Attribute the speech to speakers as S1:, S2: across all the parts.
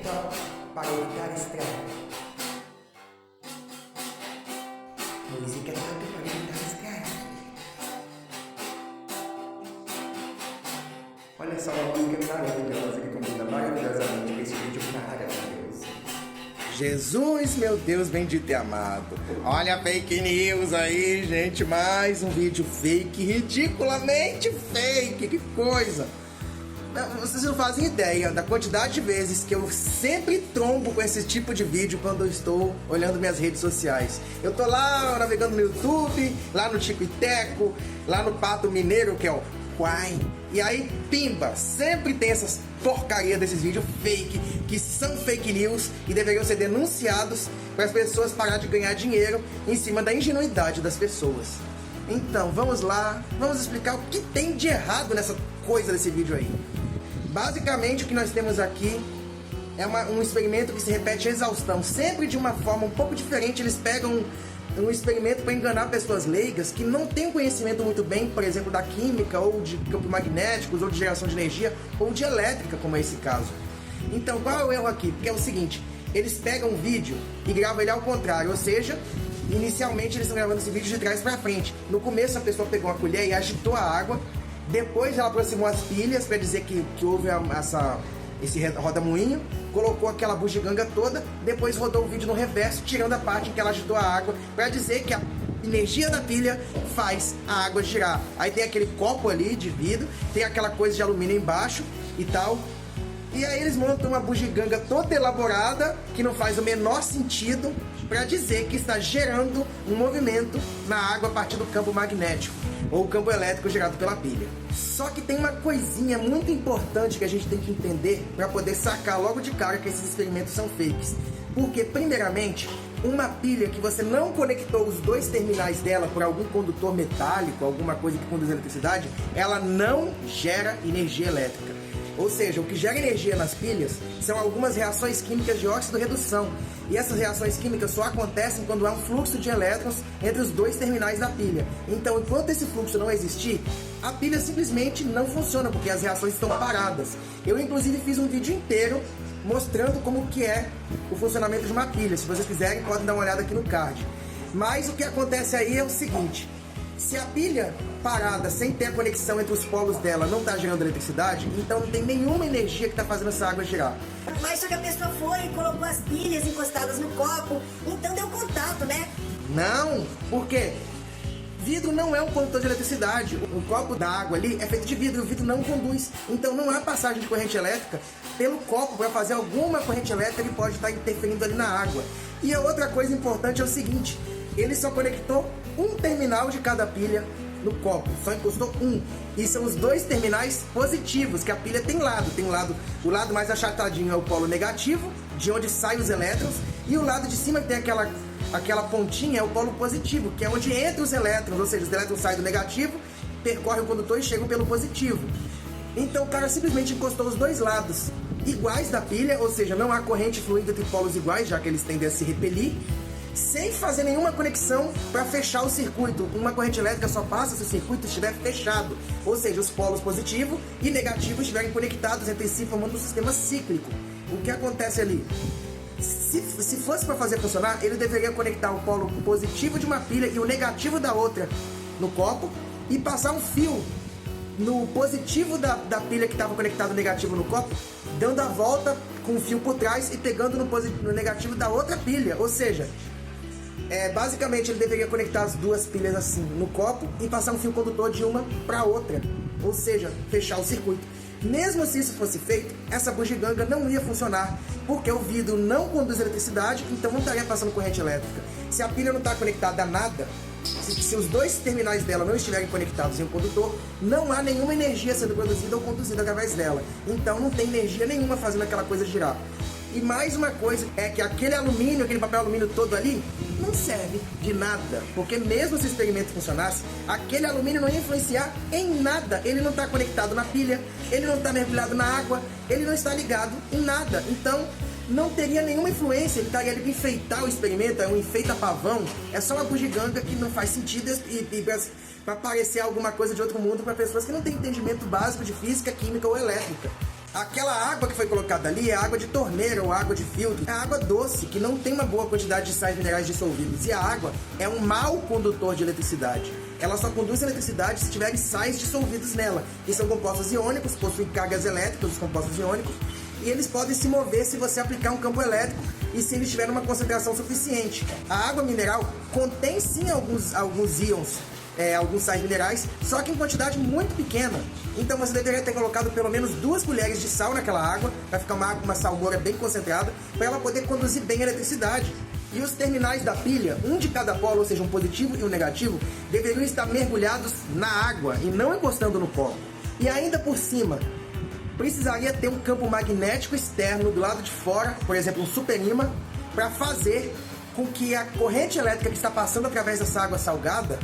S1: Então, para evitar estrago. Música tanto para evitar estrago. Olha só uma música maravilhosa que combina maravilhosamente com esse vídeo maravilhoso. Jesus, meu Deus bendito e amado. Olha a fake news aí, gente. Mais um vídeo fake, ridiculamente fake. Que coisa. Vocês não fazem ideia da quantidade de vezes que eu sempre trombo com esse tipo de vídeo quando eu estou olhando minhas redes sociais. Eu tô lá navegando no YouTube, lá no Tico e Teco, lá no Pato Mineiro, que é o Quai. E aí, pimba, sempre tem essas porcaria desses vídeos fake, que são fake news e deveriam ser denunciados para as pessoas pararem de ganhar dinheiro em cima da ingenuidade das pessoas. Então, vamos lá, vamos explicar o que tem de errado nessa coisa desse vídeo aí. Basicamente, o que nós temos aqui é um experimento que se repete a exaustão, sempre de uma forma um pouco diferente. Eles pegam um experimento para enganar pessoas leigas que não têm conhecimento muito bem, por exemplo, da química, ou de campos magnéticos, ou de geração de energia, ou de elétrica, como é esse caso. Então, qual é o erro aqui? Porque é o seguinte, eles pegam um vídeo e gravam ele ao contrário, ou seja, inicialmente eles estão gravando esse vídeo de trás para frente. No começo a pessoa pegou uma colher e agitou a água, depois ela aproximou as pilhas para dizer que houve esse roda-moinho, colocou aquela bugiganga toda, depois rodou o vídeo no reverso, tirando a parte em que ela agitou a água, para dizer que a energia da pilha faz a água girar. Aí tem aquele copo ali de vidro, tem aquela coisa de alumínio embaixo e tal. E aí eles montam uma bugiganga toda elaborada, que não faz o menor sentido, para dizer que está gerando um movimento na água a partir do campo magnético, ou o campo elétrico gerado pela pilha. Só que tem uma coisinha muito importante que a gente tem que entender para poder sacar logo de cara que esses experimentos são fakes. Porque, primeiramente, uma pilha que você não conectou os dois terminais dela por algum condutor metálico, alguma coisa que conduz eletricidade, ela não gera energia elétrica. Ou seja, o que gera energia nas pilhas são algumas reações químicas de óxido-redução. E essas reações químicas só acontecem quando há um fluxo de elétrons entre os dois terminais da pilha. Então, enquanto esse fluxo não existir, a pilha simplesmente não funciona, porque as reações estão paradas. Eu, inclusive, fiz um vídeo inteiro mostrando como que é o funcionamento de uma pilha. Se vocês quiserem, podem dar uma olhada aqui no card. Mas o que acontece aí é o seguinte: se a pilha parada, sem ter a conexão entre os polos dela, não está gerando eletricidade, então não tem nenhuma energia que está fazendo essa água girar.
S2: Mas só que a pessoa foi e colocou as pilhas encostadas no copo, então deu contato, né?
S1: Não, por quê? Vidro não é um condutor de eletricidade. O copo da água ali é feito de vidro, e o vidro não conduz. Então não há passagem de corrente elétrica pelo copo para fazer alguma corrente elétrica que pode estar interferindo ali na água. E a outra coisa importante é o seguinte: ele só conectou um terminal de cada pilha no copo, só encostou um. E são os dois terminais positivos, que a pilha tem lado. Tem o lado mais achatadinho é o polo negativo, de onde saem os elétrons, e o lado de cima que tem aquela pontinha é o polo positivo, que é onde entra os elétrons, ou seja, os elétrons saem do negativo, percorrem o condutor e chegam pelo positivo. Então o cara simplesmente encostou os dois lados iguais da pilha, ou seja, não há corrente fluindo entre polos iguais, já que eles tendem a se repelir, sem fazer nenhuma conexão para fechar o circuito. Uma corrente elétrica só passa se o circuito estiver fechado, ou seja, os polos positivo e negativo estiverem conectados entre si, formando um sistema cíclico. O que acontece ali? Se fosse para fazer funcionar, ele deveria conectar o polo positivo de uma pilha e o negativo da outra no copo e passar um fio no positivo da pilha que estava conectado negativo no copo, dando a volta com o fio por trás e pegando no negativo da outra pilha. Ou seja, basicamente ele deveria conectar as duas pilhas assim no copo e passar um fio condutor de uma para outra, ou seja, fechar o circuito. Mesmo se isso fosse feito, essa bugiganga não ia funcionar, porque o vidro não conduz eletricidade, então não estaria passando corrente elétrica. Se a pilha não está conectada a nada, se os dois terminais dela não estiverem conectados em um condutor, não há nenhuma energia sendo produzida ou conduzida através dela. Então não tem energia nenhuma fazendo aquela coisa girar. E mais uma coisa é que aquele alumínio, aquele papel alumínio todo ali, não serve de nada. Porque mesmo se o experimento funcionasse, aquele alumínio não ia influenciar em nada. Ele não está conectado na pilha, ele não está mergulhado na água, ele não está ligado em nada. Então não teria nenhuma influência, ele estaria ali para enfeitar o experimento, é um enfeita-pavão, é só uma bugiganga que não faz sentido e para parecer alguma coisa de outro mundo para pessoas que não têm entendimento básico de física, química ou elétrica. Aquela água que foi colocada ali é água de torneira ou água de filtro. É água doce, que não tem uma boa quantidade de sais minerais dissolvidos. E a água é um mau condutor de eletricidade. Ela só conduz eletricidade se tiverem sais dissolvidos nela, que são compostos iônicos, possuem cargas elétricas, os compostos iônicos, e eles podem se mover se você aplicar um campo elétrico e se eles tiverem uma concentração suficiente. A água mineral contém sim alguns íons, alguns sais minerais, só que em quantidade muito pequena. Então você deveria ter colocado pelo menos 2 colheres de sal naquela água, para ficar uma salmoura bem concentrada, para ela poder conduzir bem a eletricidade. E os terminais da pilha, um de cada polo, ou seja, um positivo e um negativo, deveriam estar mergulhados na água e não encostando no copo. E ainda por cima, precisaria ter um campo magnético externo do lado de fora, por exemplo, um superímã, para fazer com que a corrente elétrica que está passando através dessa água salgada,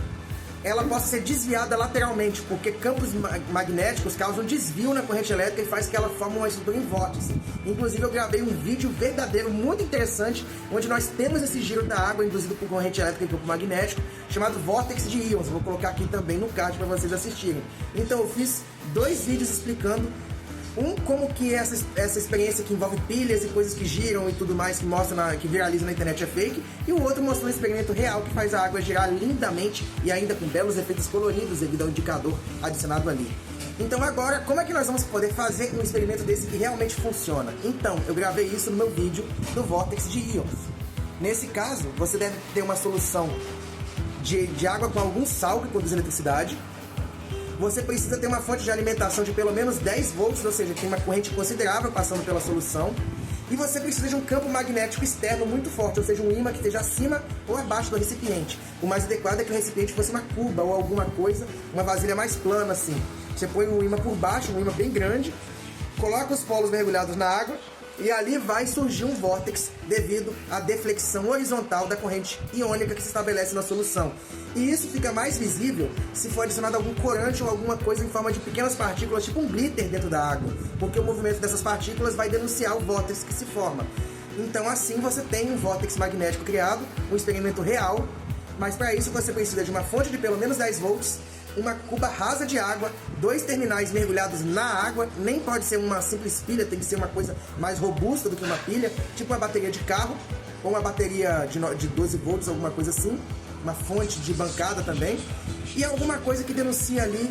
S1: ela possa ser desviada lateralmente, porque campos magnéticos causam desvio na corrente elétrica e faz que ela forme uma estrutura em vórtice. Inclusive eu gravei um vídeo verdadeiro, muito interessante, onde nós temos esse giro da água induzido por corrente elétrica e campo magnético, chamado Vórtex de íons. Vou colocar aqui também no card para vocês assistirem. Então eu fiz 2 vídeos explicando como que essa experiência que envolve pilhas e coisas que giram e tudo mais, que viraliza na internet é fake, e o outro mostrou um experimento real que faz a água girar lindamente e ainda com belos efeitos coloridos devido ao indicador adicionado ali. Então agora, como é que nós vamos poder fazer um experimento desse que realmente funciona? Então, eu gravei isso no meu vídeo do Vórtex de íons. Nesse caso, você deve ter uma solução de água com algum sal que produz eletricidade. Você precisa ter uma fonte de alimentação de pelo menos 10 volts, ou seja, tem uma corrente considerável passando pela solução. E você precisa de um campo magnético externo muito forte, ou seja, um ímã que esteja acima ou abaixo do recipiente. O mais adequado é que o recipiente fosse uma cuba ou alguma coisa, uma vasilha mais plana assim. Você põe um ímã por baixo, um ímã bem grande, coloca os polos mergulhados na água e ali vai surgir um vórtex devido à deflexão horizontal da corrente iônica que se estabelece na solução. E isso fica mais visível se for adicionado algum corante ou alguma coisa em forma de pequenas partículas, tipo um glitter dentro da água, porque o movimento dessas partículas vai denunciar o vórtex que se forma. Então assim você tem um vórtex magnético criado, um experimento real, mas para isso você precisa de uma fonte de pelo menos 10 volts, uma cuba rasa de água, 2 terminais mergulhados na água, nem pode ser uma simples pilha, tem que ser uma coisa mais robusta do que uma pilha, tipo uma bateria de carro, ou uma bateria de 12 volts, alguma coisa assim, uma fonte de bancada também, e alguma coisa que denuncia ali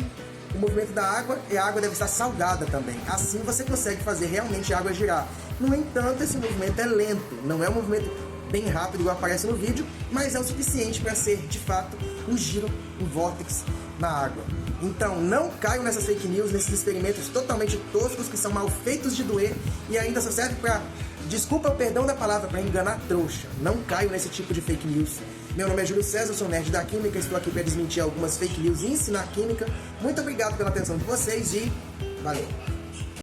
S1: o movimento da água, e a água deve estar salgada também. Assim você consegue fazer realmente a água girar. No entanto, esse movimento é lento, não é um movimento bem rápido igual aparece no vídeo, mas é o suficiente para ser, de fato, um giro, um vórtex na água. Então não caiam nessas fake news, nesses experimentos totalmente toscos que são mal feitos de doer e ainda só serve para, desculpa o perdão da palavra, para enganar trouxa. Não caiam nesse tipo de fake news. Meu nome é Júlio César, sou nerd da Química, estou aqui para desmentir algumas fake news e ensinar Química. Muito obrigado pela atenção de vocês e valeu!